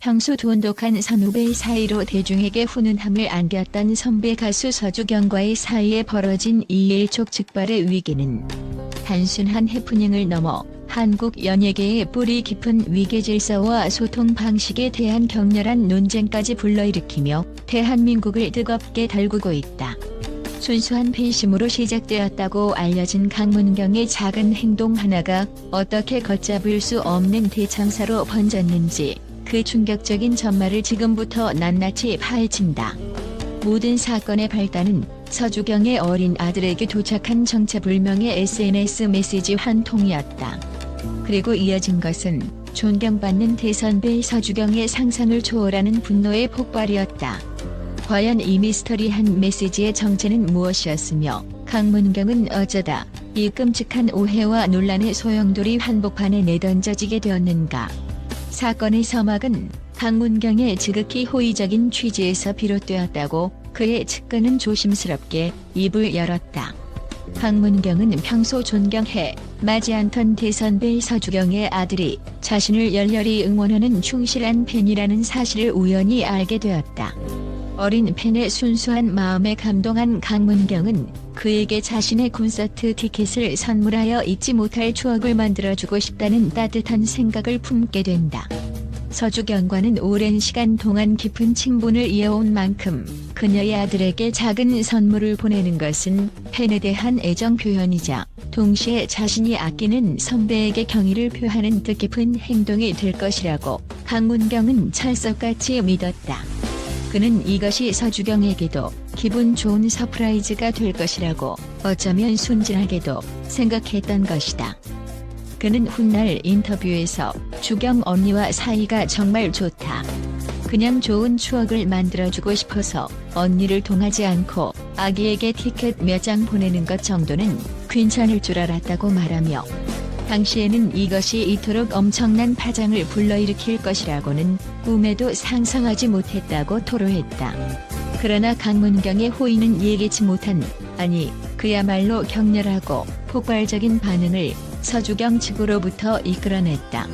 평소 돈독한 선후배 사이로 대중에게 훈훈함을 안겼던 선배 가수 서주경과의 사이에 벌어진 이 일촉즉발의 위기는 단순한 해프닝을 넘어 한국 연예계의 뿌리 깊은 위계질서와 소통 방식에 대한 격렬한 논쟁까지 불러일으키며 대한민국을 뜨겁게 달구고 있다. 순수한 팬심으로 시작되었다고 알려진 강문경의 작은 행동 하나가 어떻게 걷잡을 수 없는 대참사로 번졌는지 그 충격적인 전말을 지금부터 낱낱이 파헤친다. 모든 사건의 발단은 서주경의 어린 아들에게 도착한 정체불명의 SNS 메시지 한 통이었다. 그리고 이어진 것은 존경받는 대선배 서주경의 상상을 초월하는 분노의 폭발이었다. 과연 이 미스터리한 메시지의 정체는 무엇이었으며 강문경은 어쩌다 이 끔찍한 오해와 논란의 소용돌이 한복판에 내던져지게 되었는가. 사건의 서막은 강문경의 지극히 호의적인 취지에서 비롯되었다고 그의 측근은 조심스럽게 입을 열었다. 강문경은 평소 존경해 마지 않던 대선배 서주경의 아들이 자신을 열렬히 응원하는 충실한 팬이라는 사실을 우연히 알게 되었다. 어린 팬의 순수한 마음에 감동한 강문경은 그에게 자신의 콘서트 티켓을 선물하여 잊지 못할 추억을 만들어주고 싶다는 따뜻한 생각을 품게 된다. 서주경과는 오랜 시간 동안 깊은 친분을 이어온 만큼 그녀의 아들에게 작은 선물을 보내는 것은 팬에 대한 애정 표현이자 동시에 자신이 아끼는 선배에게 경의를 표하는 뜻깊은 행동이 될 것이라고 강문경은 찰떡같이 믿었다. 그는 이것이 서주경에게도 기분 좋은 서프라이즈가 될 것이라고 어쩌면 순진하게도 생각했던 것이다. 그는 훗날 인터뷰에서 주경 언니와 사이가 정말 좋다. 그냥 좋은 추억을 만들어주고 싶어서 언니를 통하지 않고 아기에게 티켓 몇 장 보내는 것 정도는 괜찮을 줄 알았다고 말하며 당시에는 이것이 이토록 엄청난 파장을 불러일으킬 것이라고는 꿈에도 상상하지 못했다고 토로했다. 그러나 강문경의 호의는 예기치 못한, 아니 그야말로 격렬하고 폭발적인 반응을 서주경 측으로부터 이끌어냈다.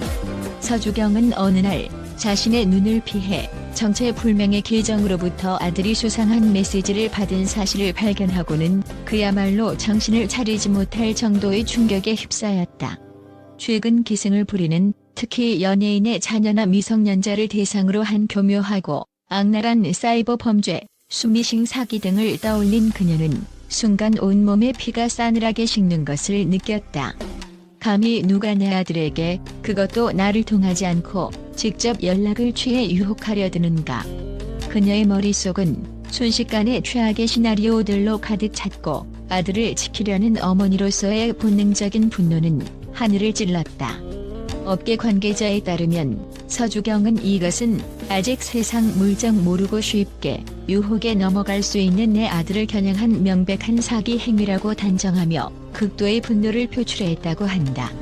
서주경은 어느 날 자신의 눈을 피해 정체불명의 계정으로부터 아들이 수상한 메시지를 받은 사실을 발견하고는 그야말로 정신을 차리지 못할 정도의 충격에 휩싸였다. 최근 기승을 부리는 특히 연예인의 자녀나 미성년자를 대상으로 한 교묘하고 악랄한 사이버 범죄, 스미싱 사기 등을 떠올린 그녀는 순간 온몸에 피가 싸늘하게 식는 것을 느꼈다. 감히 누가 내 아들에게, 그것도 나를 통하지 않고 직접 연락을 취해 유혹하려 드는가. 그녀의 머릿속은 순식간에 최악의 시나리오들로 가득 찼고 아들을 지키려는 어머니로서의 본능적인 분노는 하늘을 찔렀다. 업계 관계자에 따르면 서주경은 이것은 아직 세상 물정 모르고 쉽게 유혹에 넘어갈 수 있는 내 아들을 겨냥한 명백한 사기 행위라고 단정하며 극도의 분노를 표출했다고 한다.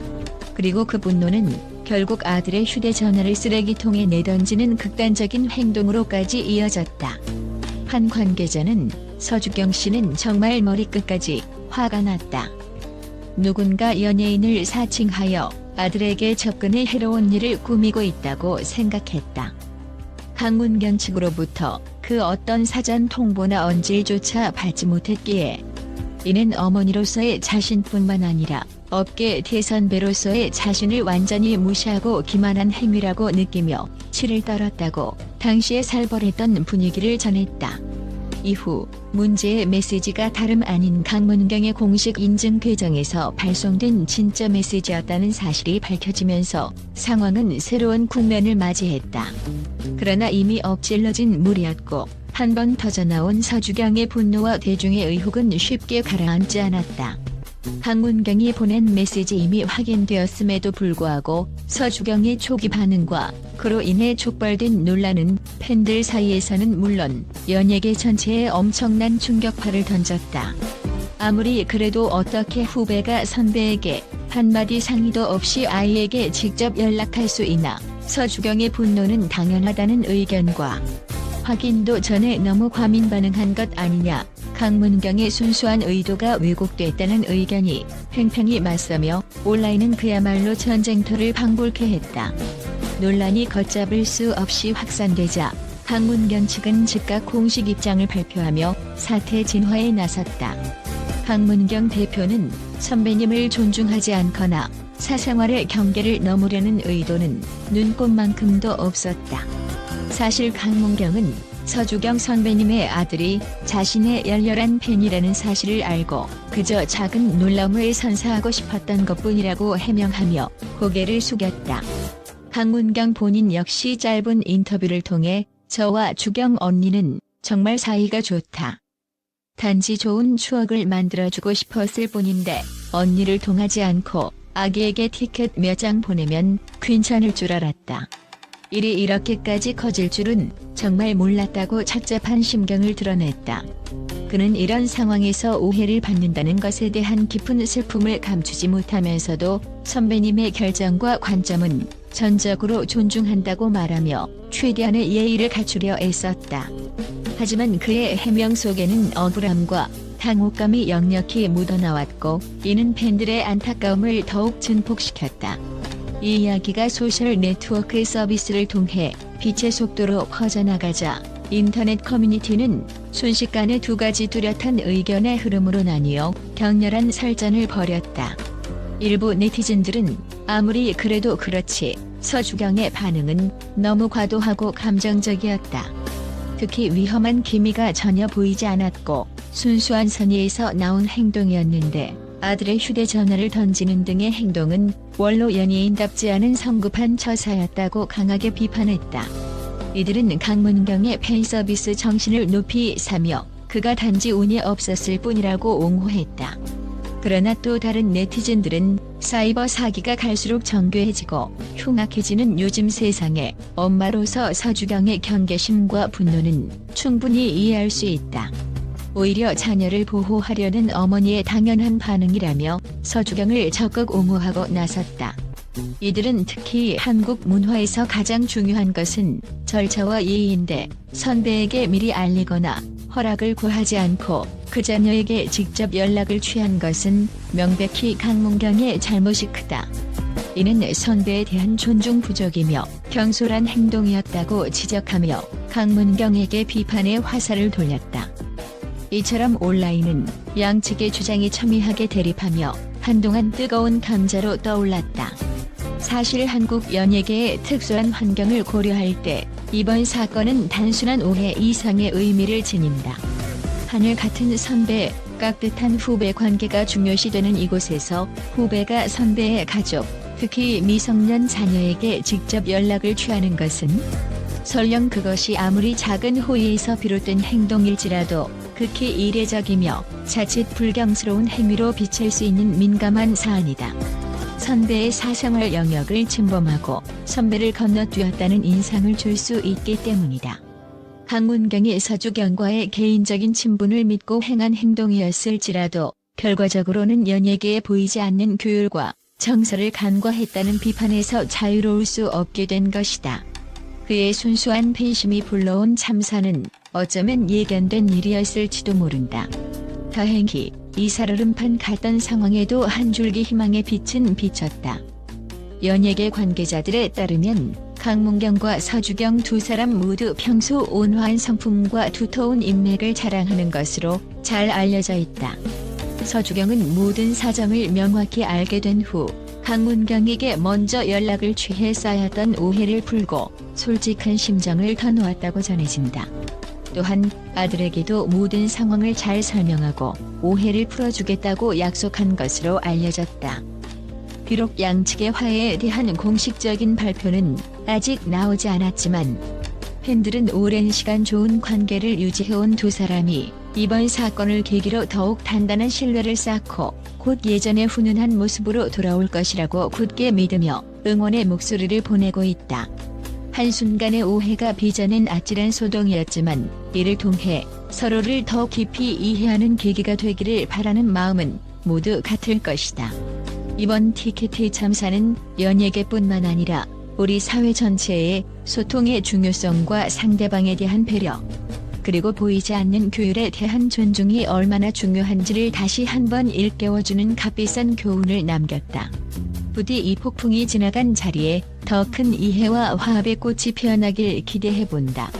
그리고 그 분노는 결국 아들의 휴대전화를 쓰레기통에 내던지는 극단적인 행동으로까지 이어졌다. 한 관계자는 서주경 씨는 정말 머리끝까지 화가 났다. 누군가 연예인을 사칭하여 아들에게 접근해 해로운 일을 꾸미고 있다고 생각했다. 강문경 측으로부터 그 어떤 사전 통보나 언질조차 받지 못했기에 이는 어머니로서의 자신뿐만 아니라 업계 대선배로서의 자신을 완전히 무시하고 기만한 행위라고 느끼며 치를 떨었다고 당시에 살벌했던 분위기를 전했다. 이후 문제의 메시지가 다름 아닌 강문경의 공식 인증 계정에서 발송된 진짜 메시지였다는 사실이 밝혀지면서 상황은 새로운 국면을 맞이했다. 그러나 이미 엎질러진 물이었고 한 번 터져나온 서주경의 분노와 대중의 의혹은 쉽게 가라앉지 않았다. 강문경이 보낸 메시지 이미 확인되었음에도 불구하고 서주경의 초기 반응과 그로 인해 촉발된 논란은 팬들 사이에서는 물론 연예계 전체에 엄청난 충격파를 던졌다. 아무리 그래도 어떻게 후배가 선배에게 한마디 상의도 없이 아이에게 직접 연락할 수 있나. 서주경의 분노는 당연하다는 의견과 확인도 전에 너무 과민 반응한 것 아니냐, 강문경의 순수한 의도가 왜곡됐다는 의견이 팽팽히 맞서며 온라인은 그야말로 전쟁터를 방불케 했다. 논란이 걷잡을 수 없이 확산되자 강문경 측은 즉각 공식 입장을 발표하며 사태 진화에 나섰다. 강문경 대표는 선배님을 존중하지 않거나 사생활의 경계를 넘으려는 의도는 눈꼽만큼도 없었다. 사실 강문경은 서주경 선배님의 아들이 자신의 열렬한 팬이라는 사실을 알고 그저 작은 놀라움을 선사하고 싶었던 것뿐이라고 해명하며 고개를 숙였다. 강문경 본인 역시 짧은 인터뷰를 통해 저와 주경 언니는 정말 사이가 좋다. 단지 좋은 추억을 만들어주고 싶었을 뿐인데 언니를 통하지 않고 아기에게 티켓 몇 장 보내면 괜찮을 줄 알았다. 일이 이렇게까지 커질 줄은 정말 몰랐다고 착잡한 심경을 드러냈다. 그는 이런 상황에서 오해를 받는다는 것에 대한 깊은 슬픔을 감추지 못하면서도 선배님의 결정과 관점은 전적으로 존중한다고 말하며 최대한의 예의를 갖추려 애썼다. 하지만 그의 해명 속에는 억울함과 당혹감이 역력히 묻어나왔고 이는 팬들의 안타까움을 더욱 증폭시켰다. 이 이야기가 소셜 네트워크 서비스를 통해 빛의 속도로 퍼져나가자 인터넷 커뮤니티는 순식간에 두 가지 뚜렷한 의견의 흐름으로 나뉘어 격렬한 설전을 벌였다. 일부 네티즌들은 아무리 그래도 그렇지 서주경의 반응은 너무 과도하고 감정적이었다. 특히 위험한 기미가 전혀 보이지 않았고 순수한 선의에서 나온 행동이었는데 아들의 휴대전화를 던지는 등의 행동은 원로 연예인답지 않은 성급한 처사였다고 강하게 비판했다. 이들은 강문경의 팬서비스 정신을 높이 사며 그가 단지 운이 없었을 뿐이라고 옹호했다. 그러나 또 다른 네티즌들은 사이버 사기가 갈수록 정교해지고 흉악해지는 요즘 세상에 엄마로서 서주경의 경계심과 분노는 충분히 이해할 수 있다. 오히려 자녀를 보호하려는 어머니의 당연한 반응이라며 서주경을 적극 옹호하고 나섰다. 이들은 특히 한국 문화에서 가장 중요한 것은 절차와 예의인데 선배에게 미리 알리거나 허락을 구하지 않고 그 자녀에게 직접 연락을 취한 것은 명백히 강문경의 잘못이 크다. 이는 선배에 대한 존중 부족이며 경솔한 행동이었다고 지적하며 강문경에게 비판의 화살을 돌렸다. 이처럼 온라인은 양측의 주장이 첨예하게 대립하며 한동안 뜨거운 감자로 떠올랐다. 사실 한국 연예계의 특수한 환경을 고려할 때 이번 사건은 단순한 오해 이상의 의미를 지닌다. 하늘 같은 선배, 깍듯한 후배 관계가 중요시되는 이곳에서 후배가 선배의 가족, 특히 미성년 자녀에게 직접 연락을 취하는 것은 설령 그것이 아무리 작은 호의에서 비롯된 행동일지라도 극히 이례적이며 자칫 불경스러운 행위로 비칠 수 있는 민감한 사안이다. 선배의 사생활 영역을 침범하고 선배를 건너뛰었다는 인상을 줄 수 있기 때문이다. 강문경이 서주경과의 개인적인 친분을 믿고 행한 행동이었을지라도 결과적으로는 연예계에 보이지 않는 규율과 정서를 간과했다는 비판에서 자유로울 수 없게 된 것이다. 그의 순수한 팬심이 불러온 참사는 어쩌면 예견된 일이었을지도 모른다. 다행히 이 살얼음판 같던 상황에도 한 줄기 희망의 빛은 비쳤다. 연예계 관계자들에 따르면 강문경과 서주경 두 사람 모두 평소 온화한 성품과 두터운 인맥을 자랑하는 것으로 잘 알려져 있다. 서주경은 모든 사정을 명확히 알게 된 후 강문경에게 먼저 연락을 취해 쌓였던 오해를 풀고 솔직한 심정을 터놓았다고 전해진다. 또한 아들에게도 모든 상황을 잘 설명하고 오해를 풀어주겠다고 약속한 것으로 알려졌다. 비록 양측의 화해에 대한 공식적인 발표는 아직 나오지 않았지만 팬들은 오랜 시간 좋은 관계를 유지해온 두 사람이 이번 사건을 계기로 더욱 단단한 신뢰를 쌓고 곧 예전의 훈훈한 모습으로 돌아올 것이라고 굳게 믿으며 응원의 목소리를 보내고 있다. 한순간의 오해가 빚어낸 아찔한 소동이었지만 이를 통해 서로를 더 깊이 이해하는 계기가 되기를 바라는 마음은 모두 같을 것이다. 이번 티켓의 참사는 연예계뿐만 아니라 우리 사회 전체의 소통의 중요성과 상대방에 대한 배려, 그리고 보이지 않는 규율에 대한 존중이 얼마나 중요한지를 다시 한번 일깨워주는 값비싼 교훈을 남겼다. 부디 이 폭풍이 지나간 자리에 더 큰 이해와 화합의 꽃이 피어나길 기대해본다.